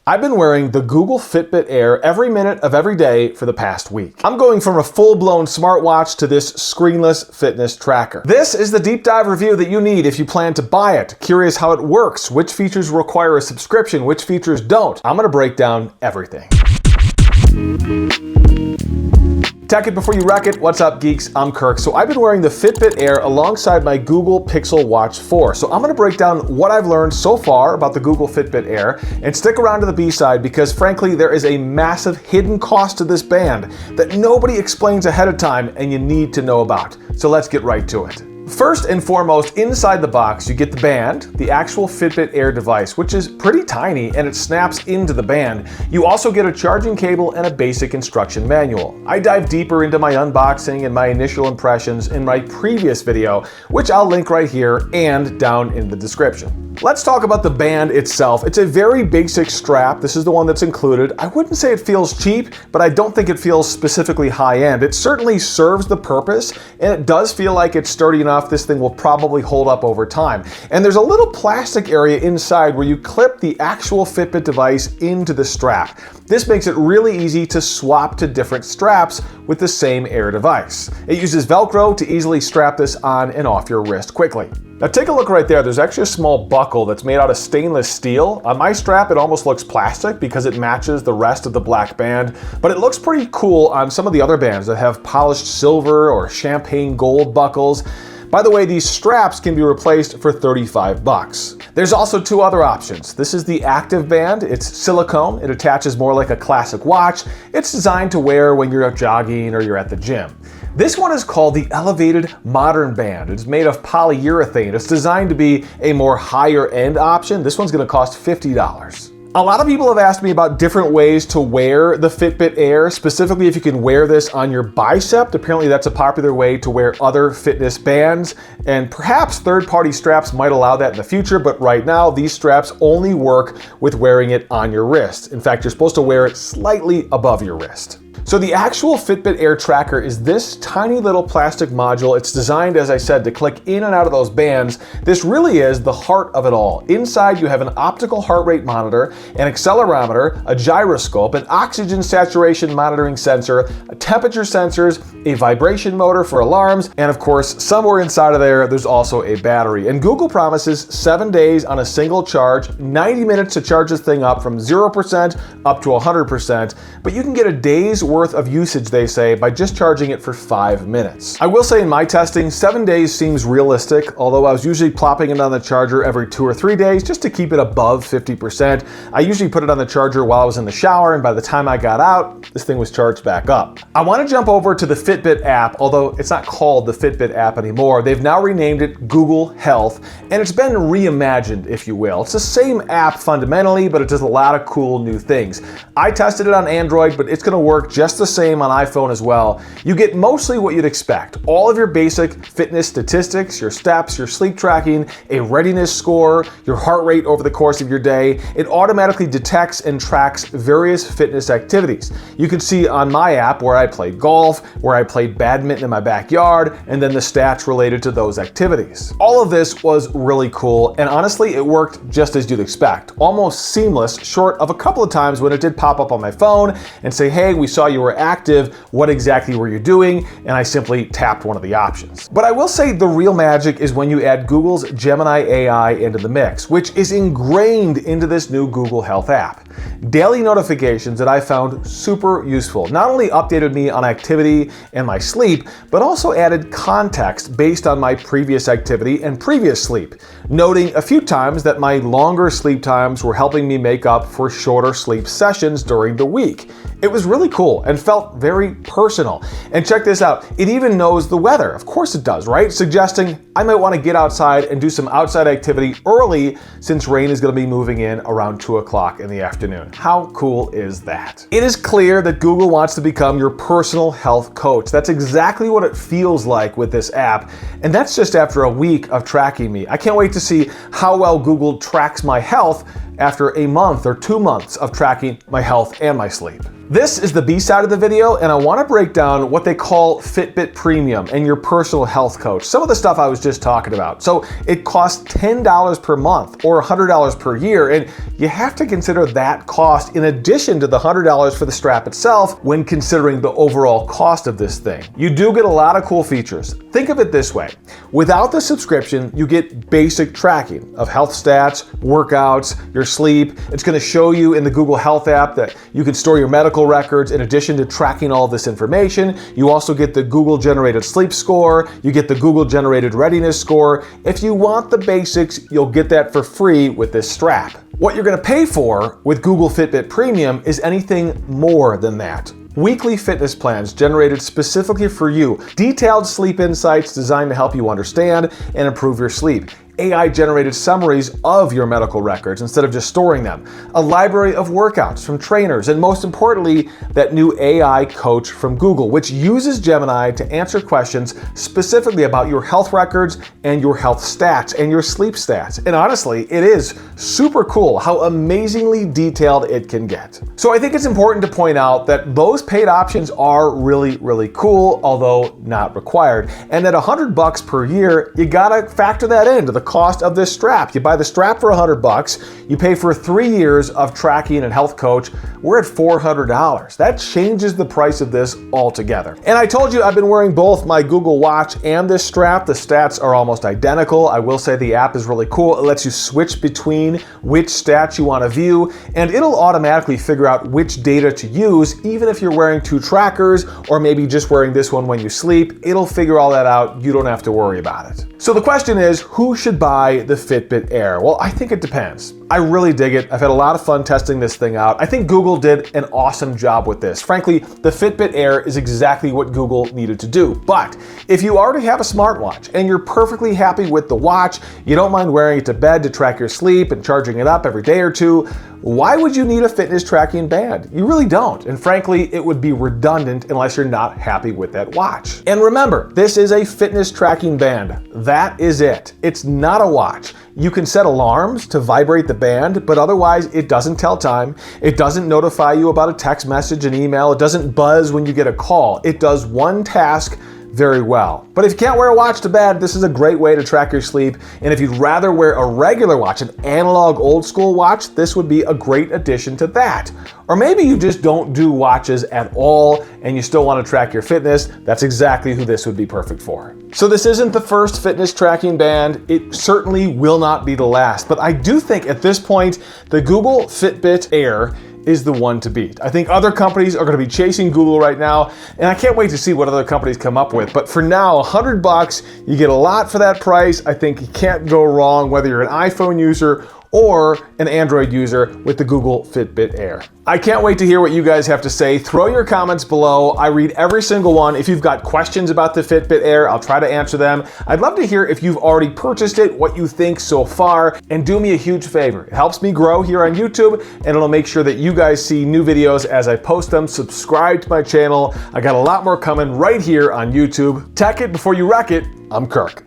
I've been wearing the Google Fitbit Air every minute of every day for the past week. I'm going from a full-blown smartwatch to this screenless fitness tracker. This is the deep dive review that you need if you plan to buy it. Curious how it works, which features require a subscription, which features don't. I'm gonna break down everything. Tech it before you wreck it. What's up, geeks? I'm Kirk. So I've been wearing the Fitbit Air alongside my Google Pixel Watch 4. So I'm going to break down what I've learned so far about the Google Fitbit Air, and stick around to the B-side because frankly there is a massive hidden cost to this band that nobody explains ahead of time and you need to know about. So let's get right to it. First and foremost, inside the box, you get the band, the actual Fitbit Air device, which is pretty tiny and it snaps into the band. You also get a charging cable and a basic instruction manual. I dive deeper into my unboxing and my initial impressions in my previous video, which I'll link right here and down in the description. Let's talk about the band itself. It's a very basic strap. This is the one that's included. I wouldn't say it feels cheap, but I don't think it feels specifically high-end. It certainly serves the purpose, and it does feel like it's sturdy enough. This thing will probably hold up over time. And there's a little plastic area inside where you clip the actual Fitbit device into the strap. This makes it really easy to swap to different straps with the same Air device. It uses Velcro to easily strap this on and off your wrist quickly. Now take a look right there. There's actually a small buckle that's made out of stainless steel. On my strap, it almost looks plastic because it matches the rest of the black band, but it looks pretty cool on some of the other bands that have polished silver or champagne gold buckles. By the way, these straps can be replaced for $35. There's also two other options. This is the active band. It's silicone. It attaches more like a classic watch. It's designed to wear when you're jogging or you're at the gym. This one is called the elevated modern band. It's made of polyurethane. It's designed to be a more higher end option. This one's gonna cost $50. A lot of people have asked me about different ways to wear the Fitbit Air, specifically if you can wear this on your bicep. Apparently that's a popular way to wear other fitness bands, and perhaps third-party straps might allow that in the future, but right now these straps only work with wearing it on your wrist. In fact, you're supposed to wear it slightly above your wrist. So the actual Fitbit Air tracker is this tiny little plastic module. It's designed, as I said, to click in and out of those bands. This really is the heart of it all. Inside you have an optical heart rate monitor, an accelerometer, a gyroscope, an oxygen saturation monitoring sensor, a temperature sensors, a vibration motor for alarms, and of course, somewhere inside of there's also a battery. And Google promises 7 days on a single charge, 90 minutes to charge this thing up from 0% up to 100%, but you can get a day's worth of usage, they say, by just charging it for 5 minutes. I will say in my testing, 7 days seems realistic, although I was usually plopping it on the charger every 2 or 3 days just to keep it above 50%. I usually put it on the charger while I was in the shower, and by the time I got out, this thing was charged back up. I want to jump over to the Fitbit app, although it's not called the Fitbit app anymore. They've now renamed it Google Health, and it's been reimagined, if you will. It's the same app fundamentally, but it does a lot of cool new things. I tested it on Android, but it's going to work just the same on iPhone as well. You get mostly what you'd expect. All of your basic fitness statistics, your steps, your sleep tracking, a readiness score, your heart rate over the course of your day. It automatically detects and tracks various fitness activities. You can see on my app where I played golf, where I played badminton in my backyard, and then the stats related to those activities. All of this was really cool, and honestly, it worked just as you'd expect. Almost seamless, short of a couple of times when it did pop up on my phone and say, hey, we saw you were active, what exactly were you doing? And I simply tapped one of the options. But I will say the real magic is when you add Google's Gemini AI into the mix, which is ingrained into this new Google Health app. Daily notifications that I found super useful not only updated me on activity and my sleep, but also added context based on my previous activity and previous sleep, noting a few times that my longer sleep times were helping me make up for shorter sleep sessions during the week. It was really cool and felt very personal. And check this out, it even knows the weather. Of course it does, right? Suggesting I might want to get outside and do some outside activity early since rain is going to be moving in around 2 o'clock in the afternoon. How cool is that? It is clear that Google wants to become your personal health coach. That's exactly what it feels like with this app. And that's just after a week of tracking me. I can't wait to see how well Google tracks my health after a month or 2 months of tracking my health and my sleep. This is the B side of the video, and I want to break down what they call Fitbit Premium and your personal health coach. Some of the stuff I was just talking about. So it costs $10 per month or $100 per year, and you have to consider that cost in addition to the $100 for the strap itself when considering the overall cost of this thing. You do get a lot of cool features. Think of it this way. Without the subscription, you get basic tracking of health stats, workouts, your sleep. It's going to show you in the Google Health app that you can store your medical records in addition to tracking all this information. You also get the Google generated sleep score. You get the Google generated readiness score. If you want the basics, you'll get that for free with this strap. What you're going to pay for with Google Fitbit Premium is anything more than that. Weekly fitness plans generated specifically for you. Detailed sleep insights designed to help you understand and improve your sleep. AI-generated summaries of your medical records instead of just storing them. A library of workouts from trainers, and most importantly, that new AI coach from Google, which uses Gemini to answer questions specifically about your health records and your health stats and your sleep stats. And honestly, it is super cool how amazingly detailed it can get. So I think it's important to point out that those paid options are really, really cool, although not required. And at $100 per year, you gotta factor that into the cost of this strap. You buy the strap for $100, you pay for 3 years of tracking and health coach. We're at $400. That changes the price of this altogether. And I told you I've been wearing both my Google Watch and this strap. The stats are almost identical. I will say the app is really cool. It lets you switch between which stats you want to view, and it'll automatically figure out which data to use, even if you're wearing 2 trackers or maybe just wearing this one when you sleep. It'll figure all that out. You don't have to worry about it. So the question is, who should buy the Fitbit Air? Well, I think it depends. I really dig it. I've had a lot of fun testing this thing out. I think Google did an awesome job with this. Frankly, the Fitbit Air is exactly what Google needed to do. But if you already have a smartwatch and you're perfectly happy with the watch, you don't mind wearing it to bed to track your sleep and charging it up every day or two, why would you need a fitness tracking band? You really don't. And frankly, it would be redundant unless you're not happy with that watch. And remember, this is a fitness tracking band. That is it. It's not a watch. You can set alarms to vibrate the band, but otherwise it doesn't tell time. It doesn't notify you about a text message, an email. It doesn't buzz when you get a call. It does one task very well. But if you can't wear a watch to bed, this is a great way to track your sleep. And if you'd rather wear a regular watch, an analog old school watch, this would be a great addition to that. Or maybe you just don't do watches at all and you still want to track your fitness. That's exactly who this would be perfect for. So this isn't the first fitness tracking band. It certainly will not be the last. But I do think at this point, the Google Fitbit Air is the one to beat. I think other companies are going to be chasing Google right now, and I can't wait to see what other companies come up with. But for now, $100, you get a lot for that price. I think you can't go wrong whether you're an iPhone user or an Android user with the Google Fitbit Air. I can't wait to hear what you guys have to say. Throw your comments below. I read every single one. If you've got questions about the Fitbit Air, I'll try to answer them. I'd love to hear if you've already purchased it, what you think so far, and do me a huge favor. It helps me grow here on YouTube, and it'll make sure that you guys see new videos as I post them. Subscribe to my channel. I got a lot more coming right here on YouTube. Tech it before you wreck it. I'm Kirk.